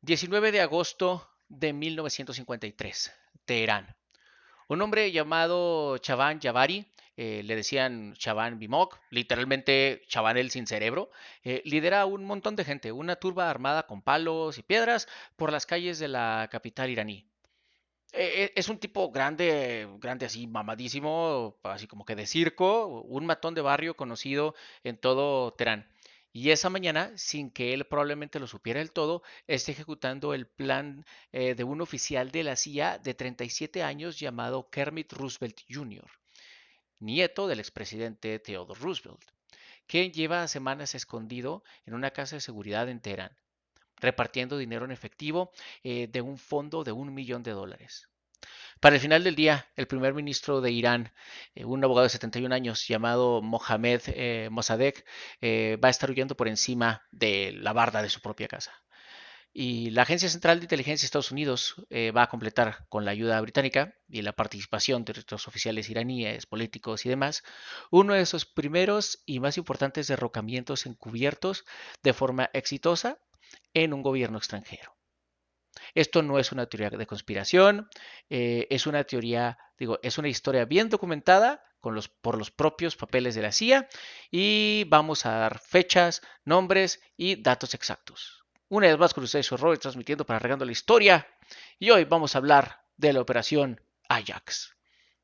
19 de agosto de 1953, Teherán. Un hombre llamado Chaban Javari, le decían Chaban Bimok, literalmente Chaban el sin cerebro, lidera a un montón de gente, una turba armada con palos y piedras por las calles de la capital iraní. Es un tipo grande, grande así, mamadísimo, así como que de circo, un matón de barrio conocido en todo Teherán. Y esa mañana, sin que él probablemente lo supiera del todo, está ejecutando el plan de un oficial de la CIA de 37 años llamado Kermit Roosevelt Jr., nieto del expresidente Theodore Roosevelt, que lleva semanas escondido en una casa de seguridad en Teherán, repartiendo dinero en efectivo de un fondo de $1 millón. Para el final del día, el primer ministro de Irán, un abogado de 71 años llamado Mohamed Mossadegh, va a estar huyendo por encima de la barda de su propia casa. Y la Agencia Central de Inteligencia de Estados Unidos va a completar, con la ayuda británica y la participación de otros oficiales iraníes, políticos y demás, uno de esos primeros y más importantes derrocamientos encubiertos de forma exitosa en un gobierno extranjero. Esto no es una teoría de conspiración, es una teoría, digo, es una historia bien documentada por los propios papeles de la CIA y vamos a dar fechas, nombres y datos exactos. Una vez más con ustedes, soy Robert, transmitiendo para Regando la Historia, y hoy vamos a hablar de la operación Ajax.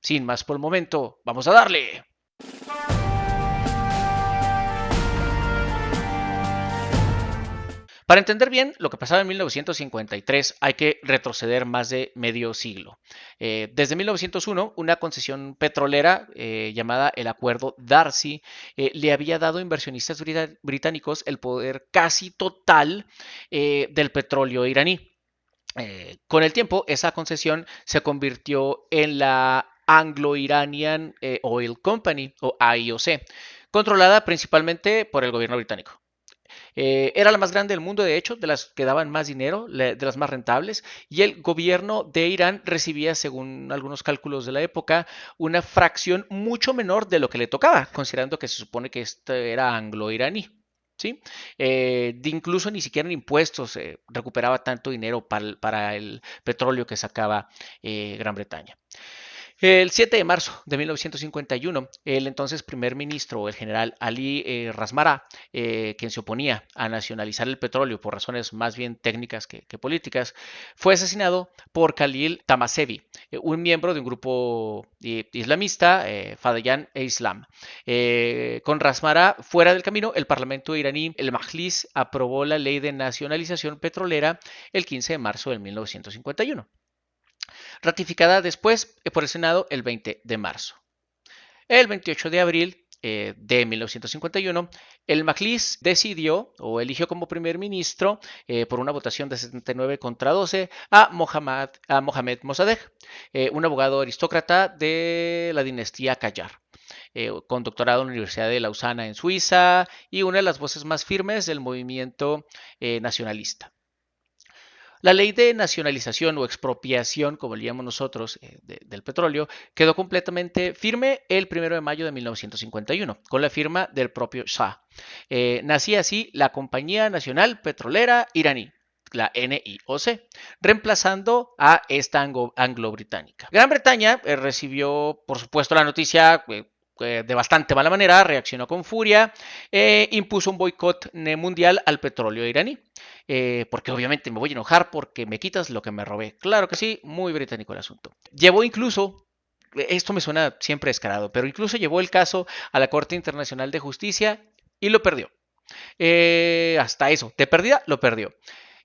Sin más por el momento, vamos a darle. Para entender bien lo que pasaba en 1953 hay que retroceder más de medio siglo. Desde 1901, una concesión petrolera llamada el Acuerdo Darcy le había dado a inversionistas británicos el poder casi total del petróleo iraní. Con el tiempo, esa concesión se convirtió en la Anglo-Iranian Oil Company, o AIOC, controlada principalmente por el gobierno británico. Era la más grande del mundo, de hecho, de las que daban más dinero, de las más rentables, y el gobierno de Irán recibía, según algunos cálculos de la época, una fracción mucho menor de lo que le tocaba, considerando que se supone que esto era anglo-iraní. ¿Sí? Incluso ni siquiera en impuestos recuperaba tanto dinero para el petróleo que sacaba Gran Bretaña. El 7 de marzo de 1951, el entonces primer ministro, el general Ali Rasmara, quien se oponía a nacionalizar el petróleo por razones más bien técnicas que políticas, fue asesinado por Khalil Tamasevi, un miembro de un grupo islamista, Fadayan e Islam. Con Rasmara fuera del camino, el parlamento iraní, el Majlis, aprobó la ley de nacionalización petrolera el 15 de marzo de 1951, ratificada después por el Senado el 20 de marzo. El 28 de abril de 1951, el Majlis decidió o eligió como primer ministro, por una votación de 79 contra 12, a Mohamed Mossadegh, un abogado aristócrata de la dinastía Qajar, con doctorado en la Universidad de Lausana en Suiza y una de las voces más firmes del movimiento nacionalista. La ley de nacionalización o expropiación, como le llamamos nosotros, del petróleo, quedó completamente firme el 1 de mayo de 1951, con la firma del propio Shah. Nacía así la Compañía Nacional Petrolera Iraní, la NIOC, reemplazando a esta anglo-británica. Gran Bretaña recibió, por supuesto, la noticia de bastante mala manera, reaccionó con furia, impuso un boicot mundial al petróleo iraní. Porque obviamente me voy a enojar porque me quitas lo que me robé. Claro que sí, muy británico el asunto. Llevó incluso, esto me suena siempre descarado, pero incluso llevó el caso a la Corte Internacional de Justicia y lo perdió. Hasta eso, de pérdida, lo perdió.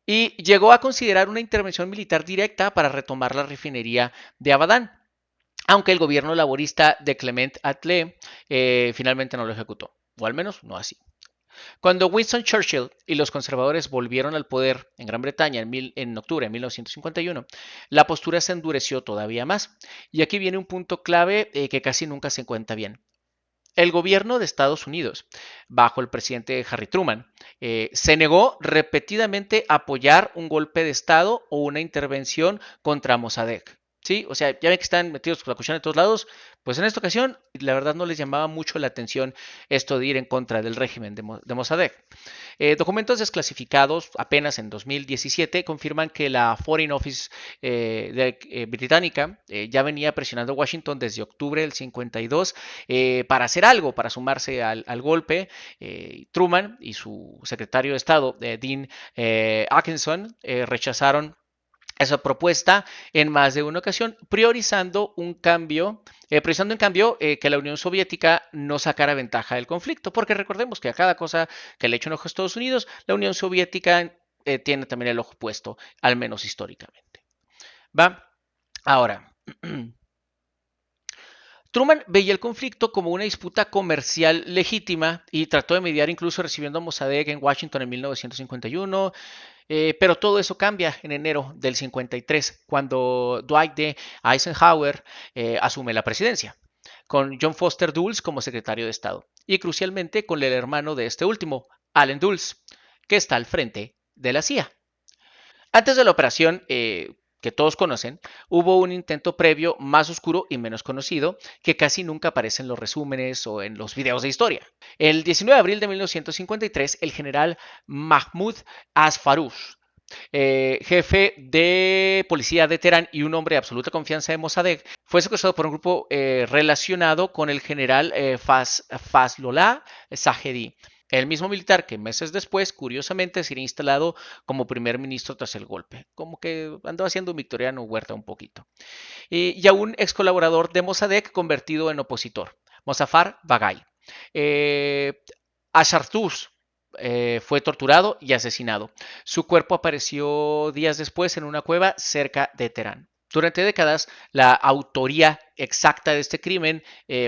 Y llegó a considerar una intervención militar directa para retomar la refinería de Abadán, aunque el gobierno laborista de Clement Attlee finalmente no lo ejecutó, o al menos no así. Cuando Winston Churchill y los conservadores volvieron al poder en Gran Bretaña en octubre de 1951, la postura se endureció todavía más. Y aquí viene un punto clave que casi nunca se cuenta bien. El gobierno de Estados Unidos, bajo el presidente Harry Truman, se negó repetidamente a apoyar un golpe de Estado o una intervención contra Mossadegh. ¿sí? O sea, ya ven que están metidos con la cuchara en todos lados. Pues en esta ocasión, la verdad no les llamaba mucho la atención esto de ir en contra del régimen de Mossadegh. Documentos desclasificados apenas en 2017 confirman que la Foreign Office británica ya venía presionando a Washington desde octubre del 52 para hacer algo, para sumarse al golpe. Truman y su secretario de Estado, Dean Atkinson, rechazaron esa propuesta en más de una ocasión, priorizando en cambio que la Unión Soviética no sacara ventaja del conflicto, porque recordemos que a cada cosa que le echa un ojo a Estados Unidos, la Unión Soviética tiene también el ojo puesto, al menos históricamente. ¿Va? Ahora, Truman veía el conflicto como una disputa comercial legítima y trató de mediar incluso recibiendo a Mossadegh en Washington en 1951. Pero todo eso cambia en enero del 53, cuando Dwight D. Eisenhower asume la presidencia, con John Foster Dulles como secretario de Estado, y crucialmente con el hermano de este último, Allen Dulles, que está al frente de la CIA. Antes de la operación, que todos conocen, hubo un intento previo más oscuro y menos conocido, que casi nunca aparece en los resúmenes o en los videos de historia. El 19 de abril de 1953, el general Mahmoud Asfaroush, jefe de policía de Teherán y un hombre de absoluta confianza de Mossadegh, fue secuestrado por un grupo relacionado con el general Fazlollah Zahedi, el mismo militar que meses después, curiosamente, sería instalado como primer ministro tras el golpe. Como que andó haciendo un victoriano Huerta un poquito. Y a un ex colaborador de Mossadegh convertido en opositor, Mozaffar Baghai. Eh, Ashartus fue torturado y asesinado. Su cuerpo apareció días después en una cueva cerca de Teherán. Durante décadas, la autoría exacta de este crimen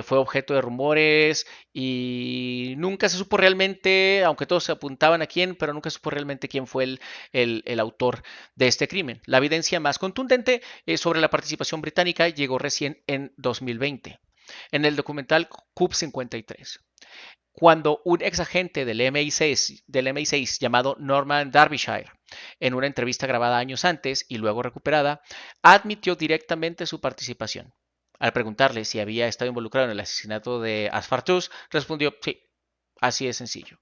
fue objeto de rumores y nunca se supo realmente, aunque todos se apuntaban a quién, pero nunca se supo realmente quién fue el autor de este crimen. La evidencia más contundente sobre la participación británica llegó recién en 2020, en el documental CUP 53, cuando un ex agente del MI6 llamado Norman Derbyshire, en una entrevista grabada años antes y luego recuperada, admitió directamente su participación. Al preguntarle si había estado involucrado en el asesinato de Asfartus, respondió sí, así de sencillo.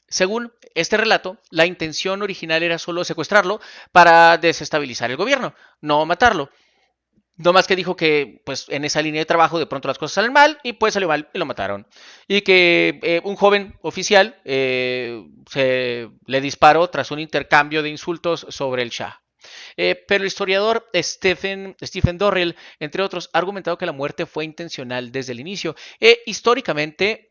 Según este relato, la intención original era solo secuestrarlo para desestabilizar el gobierno, no matarlo. No más que dijo que pues en esa línea de trabajo de pronto las cosas salen mal y pues salió mal y lo mataron. Y que un joven oficial se le disparó tras un intercambio de insultos sobre el Shah. Pero el historiador Stephen Dorrell, entre otros, ha argumentado que la muerte fue intencional desde el inicio. Históricamente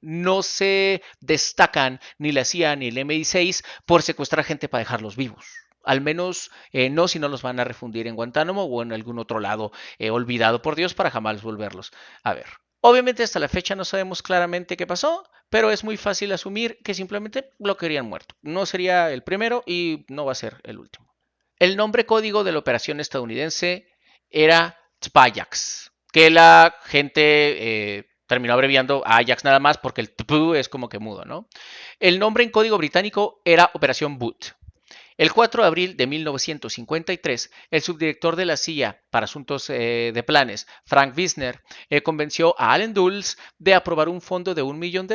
no se destacan ni la CIA ni el MI6 por secuestrar gente para dejarlos vivos. Al menos no si no los van a refundir en Guantánamo o en algún otro lado olvidado por Dios para jamás volverlos a ver. Obviamente hasta la fecha no sabemos claramente qué pasó, pero es muy fácil asumir que simplemente lo querían muerto. No sería el primero y no va a ser el último. El nombre código de la operación estadounidense era Spayax, que la gente terminó abreviando a Ajax nada más porque el TPU es como que mudo, ¿no? El nombre en código británico era Operación Boot. El 4 de abril de 1953, el subdirector de la CIA para asuntos de planes, Frank Wisner, convenció a Allen Dulles de aprobar un fondo de $1 millón,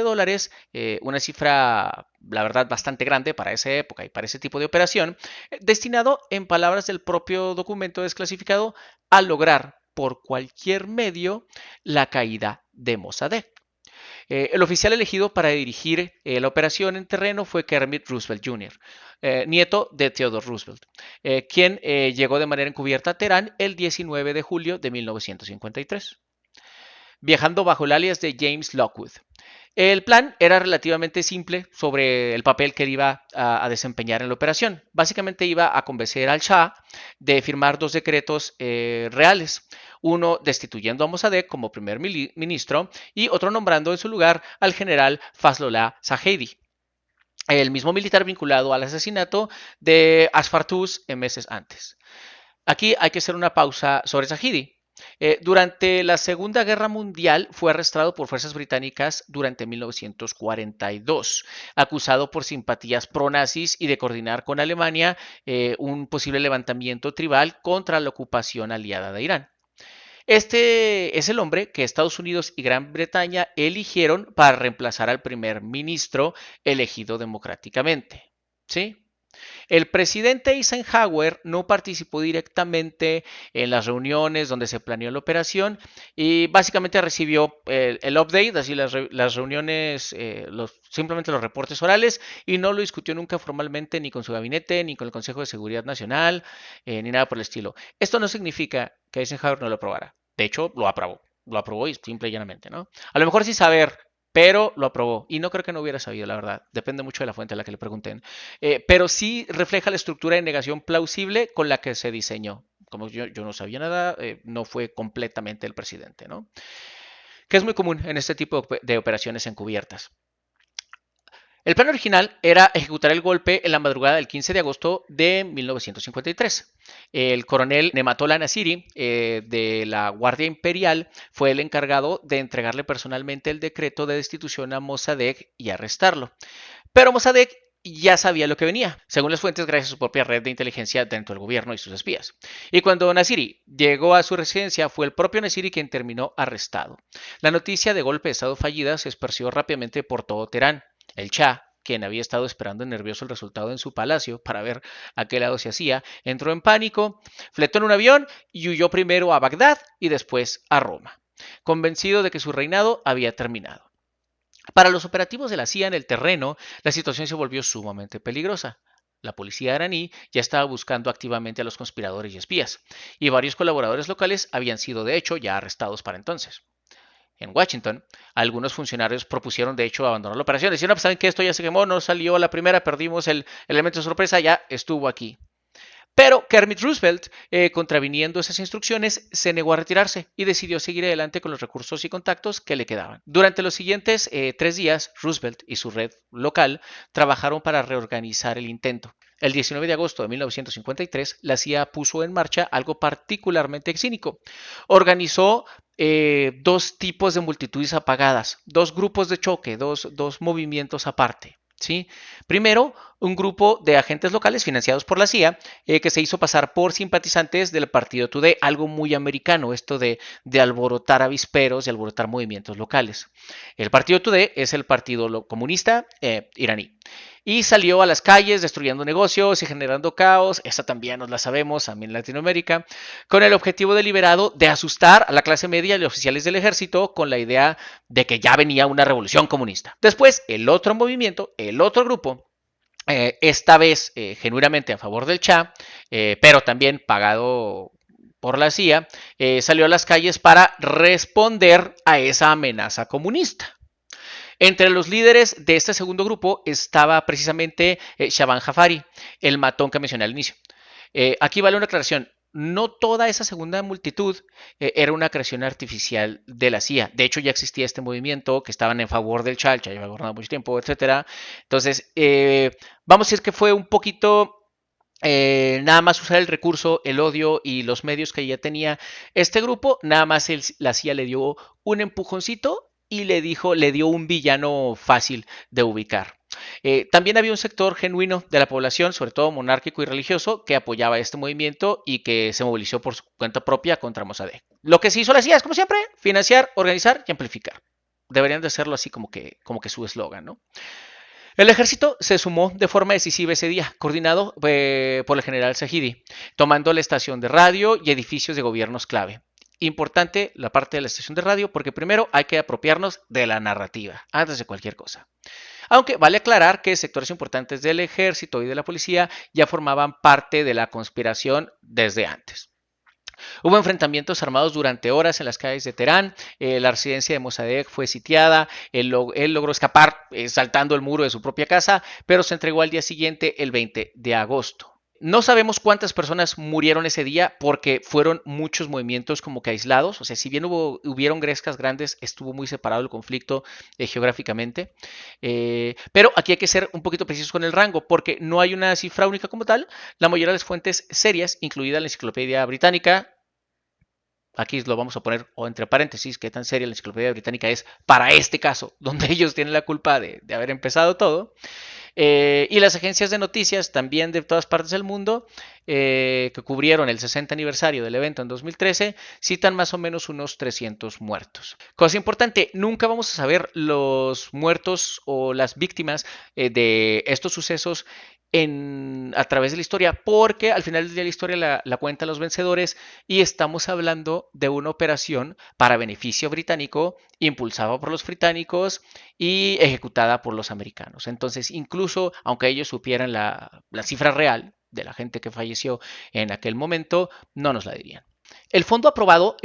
una cifra, la verdad, bastante grande para esa época y para ese tipo de operación, destinado, en palabras del propio documento desclasificado, a lograr por cualquier medio la caída de Mossadegh. El oficial elegido para dirigir la operación en terreno fue Kermit Roosevelt Jr., nieto de Theodore Roosevelt, quien llegó de manera encubierta a Teherán el 19 de julio de 1953, viajando bajo el alias de James Lockwood. El plan era relativamente simple sobre el papel que él iba a desempeñar en la operación. Básicamente iba a convencer al Shah de firmar dos decretos reales. Uno destituyendo a Mossadegh como primer ministro y otro nombrando en su lugar al general Fazlollah Zahedi, el mismo militar vinculado al asesinato de Asfartus meses antes. Aquí hay que hacer una pausa sobre Zahedi. Durante la Segunda Guerra Mundial fue arrestado por fuerzas británicas durante 1942, acusado por simpatías pro-nazis y de coordinar con Alemania un posible levantamiento tribal contra la ocupación aliada de Irán. Este es el hombre que Estados Unidos y Gran Bretaña eligieron para reemplazar al primer ministro elegido democráticamente. ¿Sí? El presidente Eisenhower no participó directamente en las reuniones donde se planeó la operación y básicamente recibió el update, así las reuniones, simplemente los reportes orales y no lo discutió nunca formalmente ni con su gabinete, ni con el Consejo de Seguridad Nacional, ni nada por el estilo. Esto no significa que Eisenhower no lo aprobara. De hecho, lo aprobó y simple y llanamente, ¿no? A lo mejor sin saber, pero lo aprobó. Y no creo que no hubiera sabido, la verdad. Depende mucho de la fuente a la que le pregunten. Pero sí refleja la estructura de negación plausible con la que se diseñó. Como yo no sabía nada, no fue completamente el presidente, ¿no? Que es muy común en este tipo de operaciones encubiertas. El plan original era ejecutar el golpe en la madrugada del 15 de agosto de 1953. El coronel Nematola Nasiri de la Guardia Imperial fue el encargado de entregarle personalmente el decreto de destitución a Mossadegh y arrestarlo. Pero Mossadegh ya sabía lo que venía, según las fuentes, gracias a su propia red de inteligencia dentro del gobierno y sus espías. Y cuando Nasiri llegó a su residencia, fue el propio Nasiri quien terminó arrestado. La noticia de golpe de estado fallida se esparció rápidamente por todo Teherán. El Shah, quien había estado esperando nervioso el resultado en su palacio para ver a qué lado se hacía, entró en pánico, fletó en un avión y huyó primero a Bagdad y después a Roma, convencido de que su reinado había terminado. Para los operativos de la CIA en el terreno, la situación se volvió sumamente peligrosa. La policía iraní ya estaba buscando activamente a los conspiradores y espías, y varios colaboradores locales habían sido de hecho ya arrestados para entonces. En Washington, algunos funcionarios propusieron de hecho abandonar la operación. Decían, no, pues saben que esto ya se quemó, no salió a la primera, perdimos el elemento de sorpresa, ya estuvo aquí. Pero Kermit Roosevelt, contraviniendo esas instrucciones, se negó a retirarse y decidió seguir adelante con los recursos y contactos que le quedaban. Durante los siguientes 3 días, Roosevelt y su red local trabajaron para reorganizar el intento. El 19 de agosto de 1953, la CIA puso en marcha algo particularmente cínico. Organizó dos tipos de multitudes apagadas, dos grupos de choque, dos movimientos aparte. ¿Sí? Primero, un grupo de agentes locales financiados por la CIA que se hizo pasar por simpatizantes del partido Tudeh, algo muy americano, esto de alborotar avisperos y alborotar movimientos locales. El partido Tudeh es el partido comunista iraní. Y salió a las calles destruyendo negocios y generando caos, esta también nos la sabemos, también en Latinoamérica, con el objetivo deliberado de asustar a la clase media y oficiales del ejército con la idea de que ya venía una revolución comunista. Después, el otro movimiento, el otro grupo, esta vez genuinamente a favor del Shah, pero también pagado por la CIA, salió a las calles para responder a esa amenaza comunista. Entre los líderes de este segundo grupo estaba precisamente Shaban Jafari, el matón que mencioné al inicio. Aquí vale una aclaración. No toda esa segunda multitud era una creación artificial de la CIA. De hecho, ya existía este movimiento que estaban en favor del Shah, el Shah lleva gobernado mucho tiempo, etcétera. Entonces, vamos a decir que fue un poquito nada más usar el recurso, el odio y los medios que ya tenía este grupo. Nada más la CIA le dio un empujoncito y le dio un villano fácil de ubicar. También había un sector genuino de la población, sobre todo monárquico y religioso, que apoyaba este movimiento y que se movilizó por su cuenta propia contra Mossadegh. Lo que se hizo la CIA es, como siempre, financiar, organizar y amplificar. Deberían de hacerlo así como que su eslogan, ¿no? El ejército se sumó de forma decisiva ese día, coordinado por el general Zahidi, tomando la estación de radio y edificios de gobiernos clave. Importante la parte de la estación de radio porque primero hay que apropiarnos de la narrativa antes de cualquier cosa. Aunque vale aclarar que sectores importantes del ejército y de la policía ya formaban parte de la conspiración desde antes. Hubo enfrentamientos armados durante horas en las calles de Teherán, la residencia de Mossadegh fue sitiada, él logró escapar saltando el muro de su propia casa, pero se entregó al día siguiente, el 20 de agosto. No sabemos cuántas personas murieron ese día porque fueron muchos movimientos como que aislados. O sea, si bien hubieron grescas grandes, estuvo muy separado el conflicto geográficamente. Pero aquí hay que ser un poquito precisos con el rango porque no hay una cifra única como tal. La mayoría de las fuentes serias, incluida la Enciclopedia Británica, aquí lo vamos a poner o entre paréntesis, qué tan seria la enciclopedia británica es para este caso, donde ellos tienen la culpa de haber empezado todo. Y las agencias de noticias también de todas partes del mundo que cubrieron el 60 aniversario del evento en 2013 citan más o menos unos 300 muertos. Cosa importante, nunca vamos a saber los muertos o las víctimas de estos sucesos a través de la historia, porque al final de la historia la cuentan los vencedores y estamos hablando de una operación para beneficio británico, impulsada por los británicos y ejecutada por los americanos. Entonces, incluso aunque ellos supieran la cifra real de la gente que falleció en aquel momento, no nos la dirían. El fondo aprobado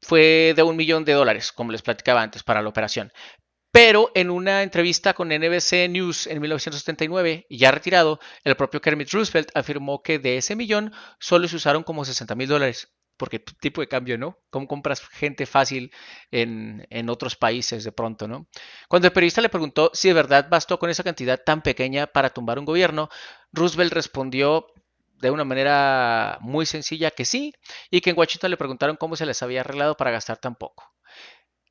fue de $1 millón, como les platicaba antes, para la operación. Pero en una entrevista con NBC News en 1979, ya retirado, el propio Kermit Roosevelt afirmó que de ese millón solo se usaron como $60,000. Porque tipo de cambio, ¿no? ¿Cómo compras gente fácil en otros países de pronto, ¿no? Cuando el periodista le preguntó si de verdad bastó con esa cantidad tan pequeña para tumbar un gobierno, Roosevelt respondió de una manera muy sencilla que sí, y que en Washington le preguntaron cómo se les había arreglado para gastar tan poco.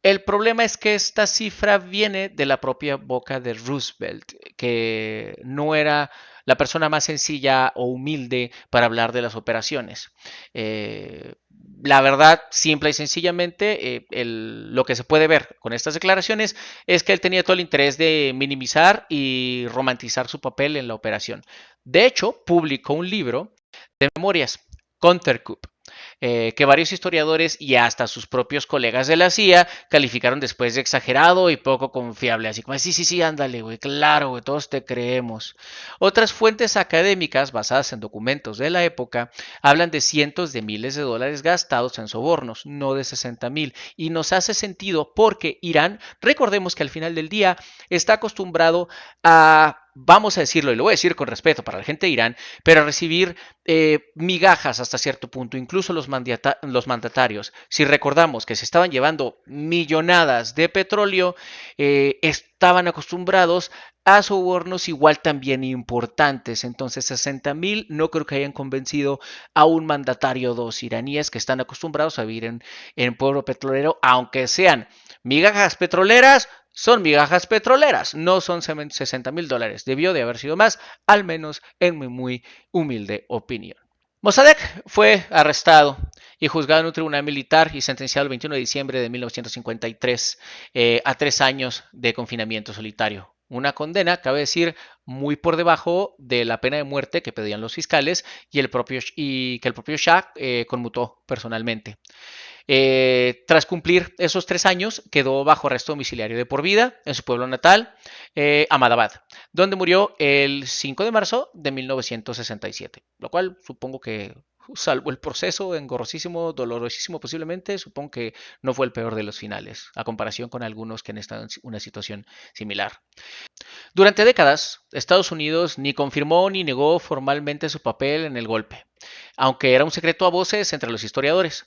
El problema es que esta cifra viene de la propia boca de Roosevelt, que no era la persona más sencilla o humilde para hablar de las operaciones. Eh, la verdad, simple y sencillamente, lo que se puede ver con estas declaraciones es que él tenía todo el interés de minimizar y romantizar su papel en la operación. De hecho, publicó un libro de memorias, Countercoup, que varios historiadores y hasta sus propios colegas de la CIA calificaron después de exagerado y poco confiable. Así como, sí, sí, sí, ándale, güey, claro, güey, todos te creemos. Otras fuentes académicas basadas en documentos de la época hablan de cientos de miles de dólares gastados en sobornos, no de 60,000. Y nos hace sentido porque Irán, recordemos que al final del día está acostumbrado a, vamos a decirlo, y lo voy a decir con respeto para la gente de Irán, pero a recibir migajas hasta cierto punto, incluso los mandatarios. Si recordamos que se estaban llevando millonadas de petróleo, estaban acostumbrados a sobornos igual también importantes. Entonces 60,000 no creo que hayan convencido a un mandatario o dos iraníes que están acostumbrados a vivir en pueblo petrolero, aunque sean migajas petroleras, son migajas petroleras, no son $60,000. Debió de haber sido más, al menos en mi muy humilde opinión. Mossadegh fue arrestado y juzgado en un tribunal militar y sentenciado el 21 de diciembre de 1953 a 3 años de confinamiento solitario. Una condena, cabe decir, muy por debajo de la pena de muerte que pedían los fiscales y que el propio Shah conmutó personalmente. Tras cumplir esos 3 años, quedó bajo arresto domiciliario de por vida en su pueblo natal, Ahmadabad, donde murió el 5 de marzo de 1967, lo cual supongo que, salvo el proceso engorrosísimo, dolorosísimo posiblemente, supongo que no fue el peor de los finales, a comparación con algunos que han estado en una situación similar. Durante décadas, Estados Unidos ni confirmó ni negó formalmente su papel en el golpe, aunque era un secreto a voces entre los historiadores.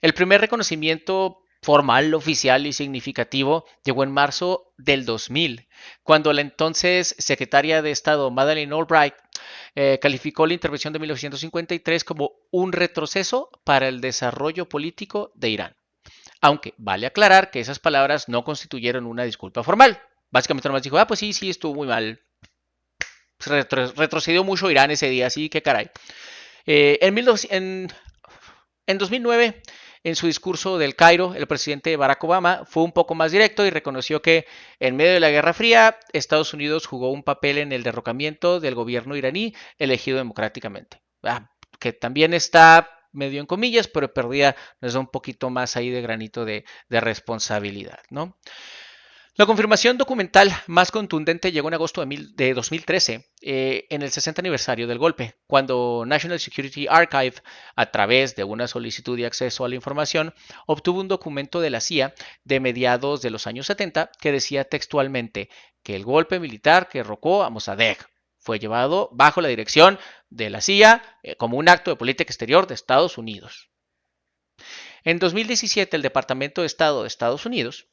El primer reconocimiento formal, oficial y significativo llegó en marzo del 2000, cuando la entonces secretaria de Estado Madeleine Albright calificó la intervención de 1953 como un retroceso para el desarrollo político de Irán. Aunque vale aclarar que esas palabras no constituyeron una disculpa formal. Básicamente nomás dijo, pues sí, sí, estuvo muy mal. Retrocedió mucho Irán ese día, sí, qué caray. En 2009, en su discurso del Cairo, el presidente Barack Obama fue un poco más directo y reconoció que en medio de la Guerra Fría, Estados Unidos jugó un papel en el derrocamiento del gobierno iraní elegido democráticamente. Que también está medio en comillas, pero perdía, nos da un poquito más ahí de granito de responsabilidad, ¿no? La confirmación documental más contundente llegó en agosto de 2013, en el 60 aniversario del golpe, cuando National Security Archive, a través de una solicitud de acceso a la información, obtuvo un documento de la CIA de mediados de los años 70 que decía textualmente que el golpe militar que derrocó a Mossadegh fue llevado bajo la dirección de la CIA como un acto de política exterior de Estados Unidos. En 2017, el Departamento de Estado de Estados Unidos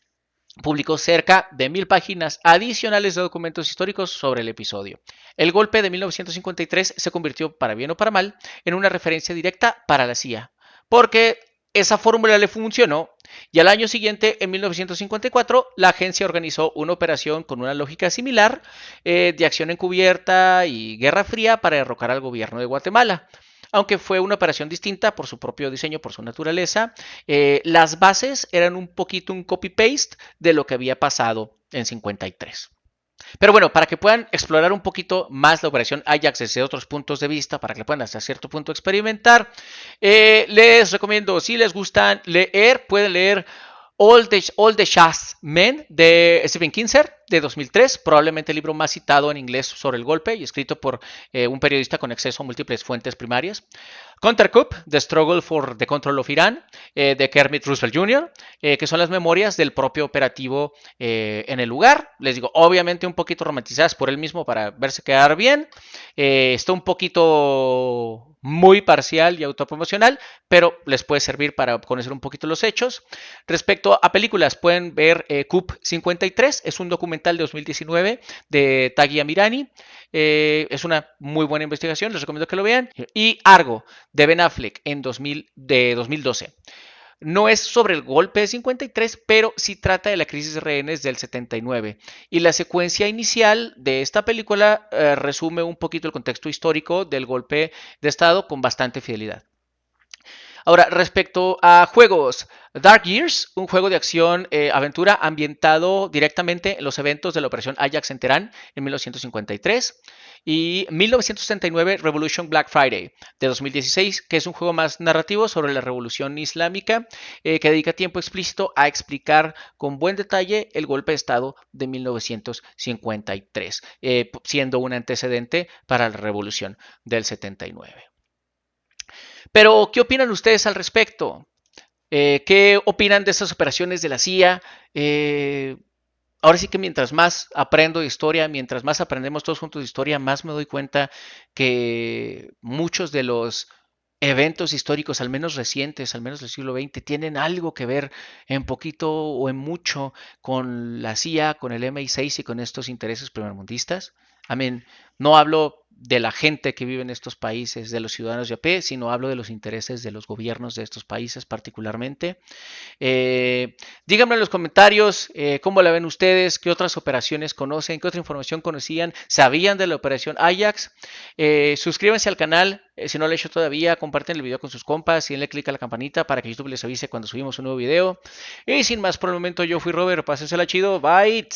publicó cerca de 1,000 páginas adicionales de documentos históricos sobre el episodio. El golpe de 1953 se convirtió, para bien o para mal, en una referencia directa para la CIA, porque esa fórmula le funcionó y al año siguiente, en 1954, la agencia organizó una operación con una lógica similar de acción encubierta y guerra fría para derrocar al gobierno de Guatemala. Aunque fue una operación distinta por su propio diseño, por su naturaleza, las bases eran un poquito un copy-paste de lo que había pasado en 53. Pero bueno, para que puedan explorar un poquito más la operación Ajax desde otros puntos de vista, para que la puedan hasta cierto punto experimentar, les recomiendo, si les gustan leer, pueden leer All the Shah's Men de Stephen Kinzer de 2003, probablemente el libro más citado en inglés sobre el golpe y escrito por un periodista con acceso a múltiples fuentes primarias. Counter Coup, The Struggle for the Control of Iran, de Kermit Roosevelt Jr., que son las memorias del propio operativo en el lugar. Les digo, obviamente un poquito romantizadas por él mismo para verse quedar bien. Está un poquito muy parcial y autopromocional, pero les puede servir para conocer un poquito los hechos. Respecto a películas, pueden ver Coup 53, es un documental de 2019 de Taghi Amirani. Es una muy buena investigación, les recomiendo que lo vean. Y Argo, de Ben Affleck, de 2012. No es sobre el golpe de 53, pero sí trata de la crisis de rehenes del 79. Y la secuencia inicial de esta película resume un poquito el contexto histórico del golpe de Estado con bastante fidelidad. Ahora, respecto a juegos, Dark Years, un juego de acción aventura ambientado directamente en los eventos de la Operación Ajax en Teherán en 1953 y 1979 Revolution Black Friday de 2016, que es un juego más narrativo sobre la revolución islámica que dedica tiempo explícito a explicar con buen detalle el golpe de Estado de 1953, siendo un antecedente para la revolución del 79. Pero, ¿qué opinan ustedes al respecto? ¿Qué opinan de estas operaciones de la CIA? Ahora sí que mientras más aprendo de historia, mientras más aprendemos todos juntos de historia, más me doy cuenta que muchos de los eventos históricos, al menos recientes, al menos del siglo XX, tienen algo que ver en poquito o en mucho con la CIA, con el MI6 y con estos intereses primermundistas. Amén. No hablo de la gente que vive en estos países, de los ciudadanos de a pie, sino hablo de los intereses de los gobiernos de estos países particularmente. Díganme en los comentarios cómo la ven ustedes, qué otras operaciones conocen, qué otra información conocían, sabían de la operación Ajax. Suscríbanse al canal si no lo he hecho todavía, comparten el video con sus compas y denle click a la campanita para que YouTube les avise cuando subimos un nuevo video. Y sin más por el momento, yo fui Robert, pásensela chido, bye.